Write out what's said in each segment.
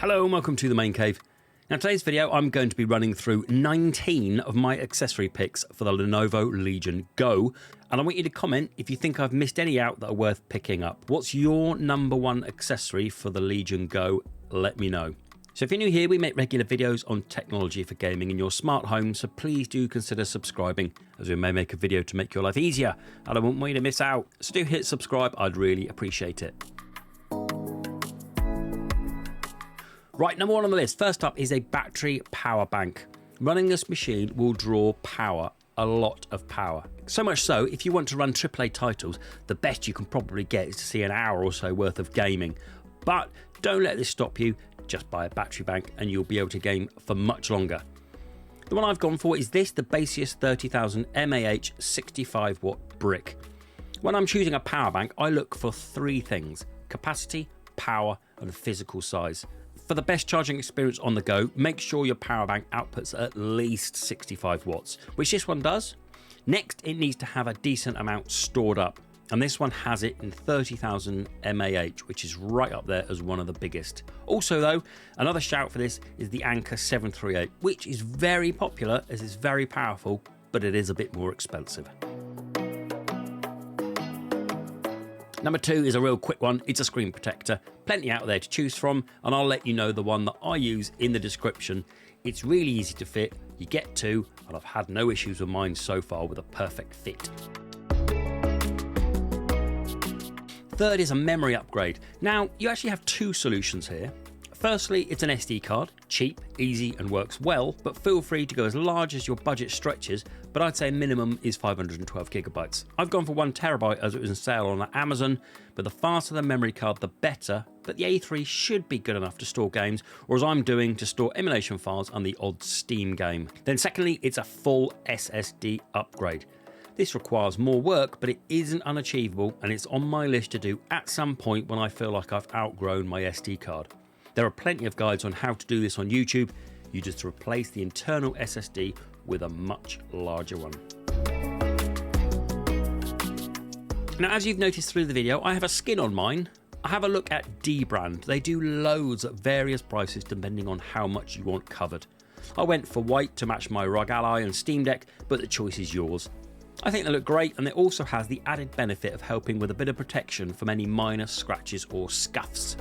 Hello and welcome to the Main Cave. Now today's video I'm going to be running through 19 of my accessory picks for the Lenovo Legion Go, and I want you to comment if you think I've missed any out that are worth picking up. What's your number one accessory for the Legion Go? Let me know. So if you're new here, we make regular videos on technology for gaming in your smart home, so please do consider subscribing, as we may make a video to make your life easier, and I wouldn't want you to miss out. So do hit subscribe, I'd really appreciate it. Right, number one on the list. First up is a battery power bank. Running this machine will draw power, a lot of power. So much so, if you want to run AAA titles, the best you can probably get is to see an hour or so worth of gaming. But don't let this stop you, just buy a battery bank and you'll be able to game for much longer. The one I've gone for is this, the Baseus 30,000 mAh 65 watt brick. When I'm choosing a power bank, I look for three things: capacity, power and physical size. For the best charging experience on the go, make sure your power bank outputs at least 65 watts, which this one does. Next, it needs to have a decent amount stored up, and this one has it in 30,000 mAh, which is right up there as one of the biggest. Also though, another shout for this is the Anker 738, which is very popular as it's very powerful, but it is a bit more expensive. Number two is a real quick one. It's a screen protector. Plenty out there to choose from, and I'll let you know the one that I use in the description. It's really easy to fit. You get two, and I've had no issues with mine so far with a perfect fit. Third is a memory upgrade. Now, you actually have two solutions here. Firstly, it's an SD card, cheap, easy and works well, but feel free to go as large as your budget stretches, but I'd say minimum is 512 gigabytes. I've gone for 1 terabyte as it was on sale on Amazon, but the faster the memory card the better, but the A3 should be good enough to store games, or as I'm doing, to store emulation files and the odd Steam game. Then secondly, it's a full SSD upgrade. This requires more work, but it isn't unachievable, and it's on my list to do at some point when I feel like I've outgrown my SD card. There are plenty of guides on how to do this on YouTube. You just replace the internal SSD with a much larger one. Now, as you've noticed through the video, I have a skin on mine. I have a look at D brand. They do loads at various prices depending on how much you want covered. I went for white to match my ROG Ally and Steam Deck, but the choice is yours. I think they look great, and it also has the added benefit of helping with a bit of protection from any minor scratches or scuffs.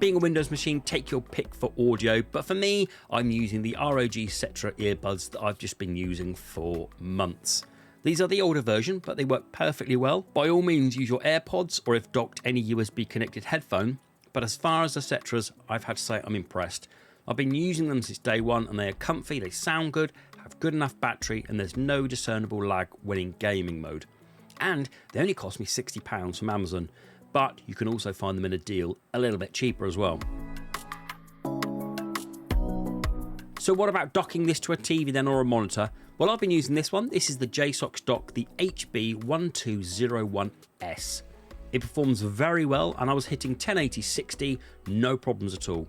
Being a Windows machine, take your pick for audio, but for me, I'm using the ROG Cetra earbuds that I've just been using for months. These are the older version, but they work perfectly well. By all means, use your AirPods or if docked, any USB connected headphone, but as far as the Cetras, I've had to say I'm impressed. I've been using them since day one and they are comfy, they sound good, have good enough battery, and there's no discernible lag when in gaming mode. And they only cost me £60 from Amazon, but you can also find them in a deal a little bit cheaper as well. So what about docking this to a TV then or a monitor? Well, I've been using this one. This is the Jsaux Dock, the HB1201S. It performs very well and I was hitting 1080-60, no problems at all.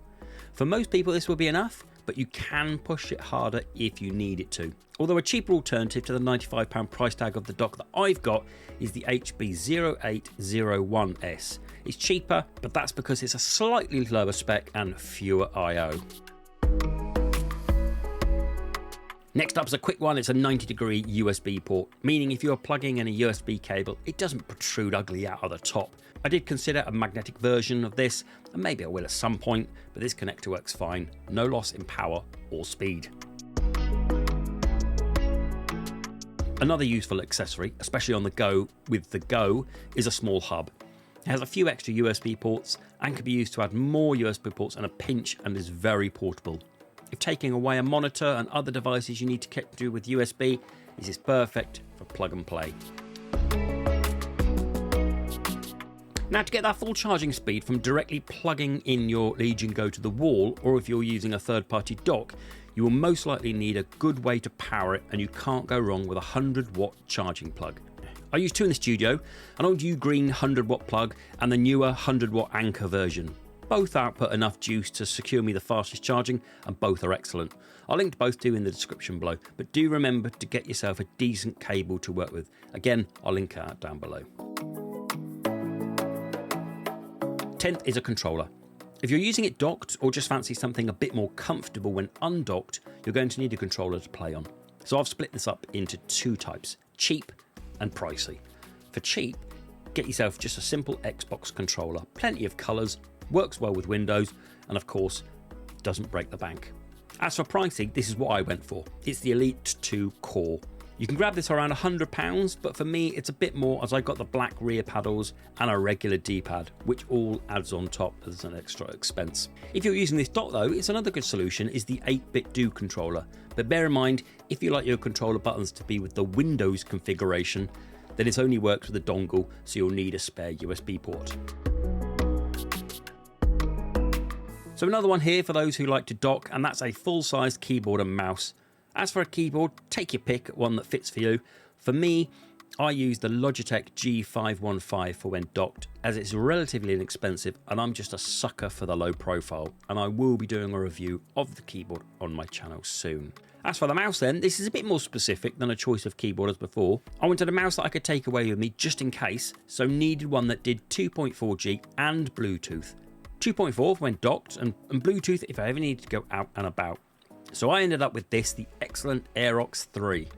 For most people this will be enough, but you can push it harder if you need it to. Although a cheaper alternative to the £95 price tag of the dock that I've got is the HB0801S. It's cheaper, but that's because it's a slightly lower spec and fewer I/O. Next up is a quick one. It's a 90-degree USB port, meaning if you're plugging in a USB cable, it doesn't protrude ugly out of the top. I did consider a magnetic version of this, and maybe I will at some point, but this connector works fine. No loss in power or speed. Another useful accessory, especially on the go with the Go, is a small hub. It has a few extra USB ports and can be used to add more USB ports in a pinch and is very portable. If taking away a monitor and other devices you need to do with USB, this is perfect for plug and play. Now, to get that full charging speed from directly plugging in your Legion Go to the wall, or if you're using a third-party dock, you will most likely need a good way to power it, and you can't go wrong with a 100-watt charging plug. I use two in the studio, an old U-Green 100-watt plug and the newer 100-watt Anker version. Both output enough juice to secure me the fastest charging, and both are excellent. I'll link to both in the description below, but do remember to get yourself a decent cable to work with. Again, I'll link it out down below. 10th is a controller. If you're using it docked or just fancy something a bit more comfortable when undocked, you're going to need a controller to play on. So I've split this up into two types, cheap and pricey. For cheap, get yourself just a simple Xbox controller, plenty of colours, works well with Windows, and of course, doesn't break the bank. As for pricing, this is what I went for. It's the Elite 2 Core. You can grab this around £100, but for me it's a bit more as I got the black rear paddles and a regular D-pad, which all adds on top as an extra expense. If you're using this dock though, it's another good solution is the 8-bit Do controller. But bear in mind, if you like your controller buttons to be with the Windows configuration, then it only works with a dongle, so you'll need a spare USB port. So another one here for those who like to dock, and that's a full-size keyboard and mouse. As for a keyboard, take your pick, one that fits for you. For me, I use the Logitech G515 for when docked, as it's relatively inexpensive and I'm just a sucker for the low profile, and I will be doing a review of the keyboard on my channel soon. As for the mouse then, this is a bit more specific than a choice of keyboard as before. I wanted a mouse that I could take away with me just in case, so needed one that did 2.4G and Bluetooth. 2.4 when docked, and Bluetooth if I ever needed to go out and about. So I ended up with this, the excellent Aerox 3.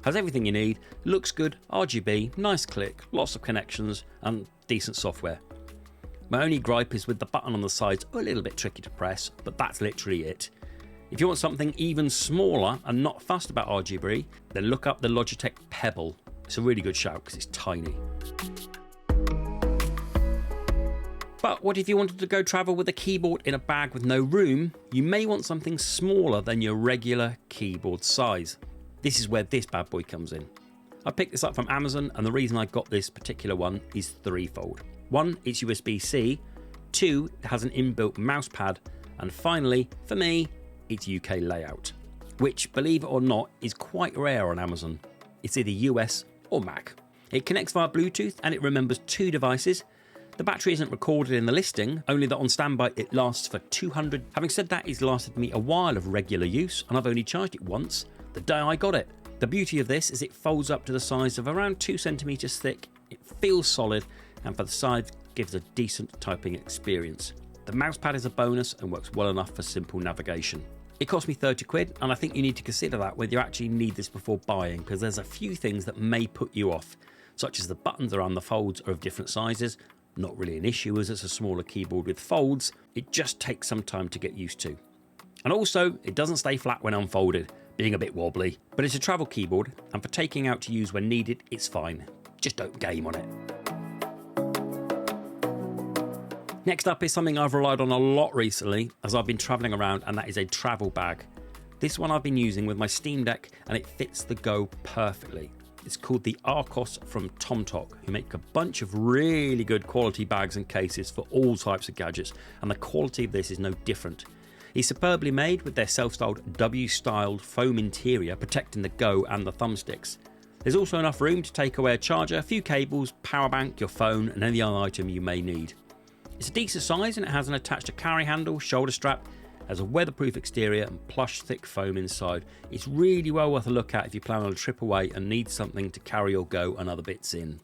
Has everything you need, looks good, RGB, nice click, lots of connections and decent software. My only gripe is with the button on the sides, a little bit tricky to press, but that's literally it. If you want something even smaller and not fussed about RGB, then look up the Logitech Pebble. It's a really good shout because it's tiny. But what if you wanted to go travel with a keyboard in a bag with no room? You may want something smaller than your regular keyboard size. This is where this bad boy comes in. I picked this up from Amazon, and the reason I got this particular one is threefold. 1, it's USB-C. 2, it has an inbuilt mouse pad. And finally, for me, it's UK layout, which, believe it or not, is quite rare on Amazon. It's either US or Mac. It connects via Bluetooth and it remembers 2 devices. The battery isn't recorded in the listing, only that on standby it lasts for 200. Having said that, it's lasted me a while of regular use, and I've only charged it once, the day I got it. The beauty of this is it folds up to the size of around 2 centimeters thick, it feels solid, and for the size gives a decent typing experience. The mousepad is a bonus and works well enough for simple navigation. It cost me 30 quid, and I think you need to consider that whether you actually need this before buying, because there's a few things that may put you off, such as the buttons around the folds are of different sizes. Not really an issue as it's a smaller keyboard with folds, it just takes some time to get used to. And also, it doesn't stay flat when unfolded, being a bit wobbly, but it's a travel keyboard, and for taking out to use when needed, it's fine. Just don't game on it. Next up is something I've relied on a lot recently as I've been travelling around, and that is a travel bag. This one I've been using with my Steam Deck and it fits the Go perfectly. It's called the Arcos from TomToc, who make a bunch of really good quality bags and cases for all types of gadgets, and the quality of this is no different. It's superbly made with their self-styled W-styled foam interior protecting the Go and the thumbsticks. There's also enough room to take away a charger, a few cables, power bank, your phone and any other item you may need. It's a decent size and it has an attached carry handle, shoulder strap, has a weatherproof exterior and plush thick foam inside. It's really well worth a look at if you plan on a trip away and need something to carry your Go and other bits in.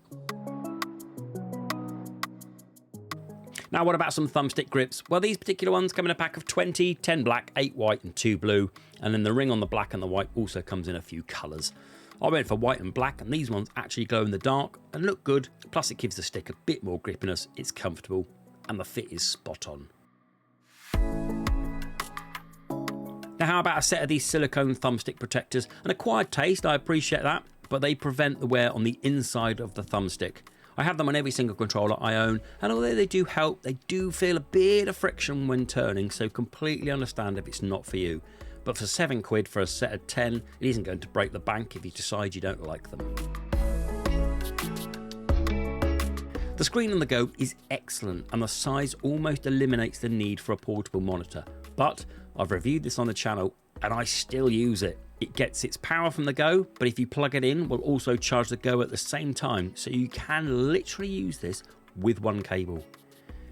Now what about some thumbstick grips? Well, these particular ones come in a pack of 20, 10 black, 8 white and 2 blue, and then the ring on the black and the white also comes in a few colours. I went for white and black, and these ones actually glow in the dark and look good, plus it gives the stick a bit more grippiness, it's comfortable and the fit is spot on. Now how about a set of these silicone thumbstick protectors? An acquired taste, I appreciate that, but they prevent the wear on the inside of the thumbstick. I have them on every single controller I own, and although they do help, they do feel a bit of friction when turning, so completely understand if it's not for you. But for 7 quid for a set of 10, it isn't going to break the bank if you decide you don't like them. The screen on the Go is excellent, and the size almost eliminates the need for a portable monitor. But I've reviewed this on the channel and I still use it. It gets its power from the Go, but if you plug it in, will also charge the Go at the same time, so you can literally use this with one cable.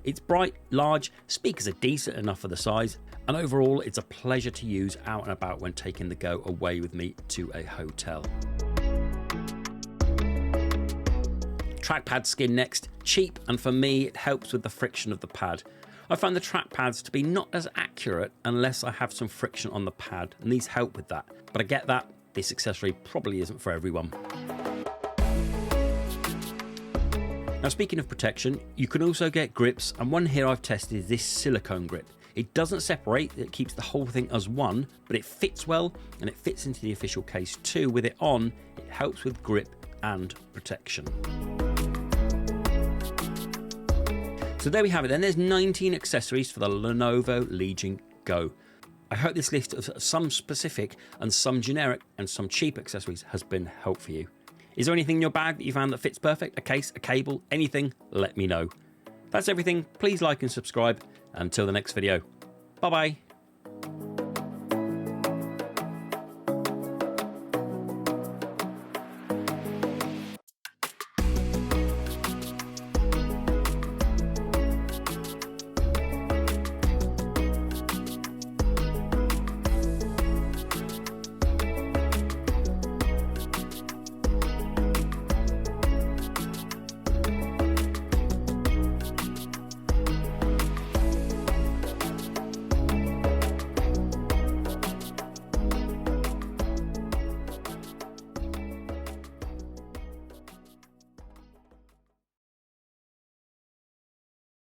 It's bright, large, speakers are decent enough for the size, and overall it's a pleasure to use out and about when taking the Go away with me to a hotel. Trackpad skin next, cheap, and for me it helps with the friction of the pad. I find the trackpads to be not as accurate unless I have some friction on the pad, and these help with that. But I get that this accessory probably isn't for everyone. Now, speaking of protection, you can also get grips, and one here I've tested is this silicone grip. It doesn't separate, it keeps the whole thing as one, but it fits well and it fits into the official case too. With it on, it helps with grip and protection. So there we have it then. There's 19 accessories for the Lenovo Legion Go. I hope this list of some specific and some generic and some cheap accessories has been helpful for you. Is there anything in your bag that you found that fits perfect? A case, a cable, anything? Let me know. That's everything. Please like and subscribe. Until the next video. Bye bye.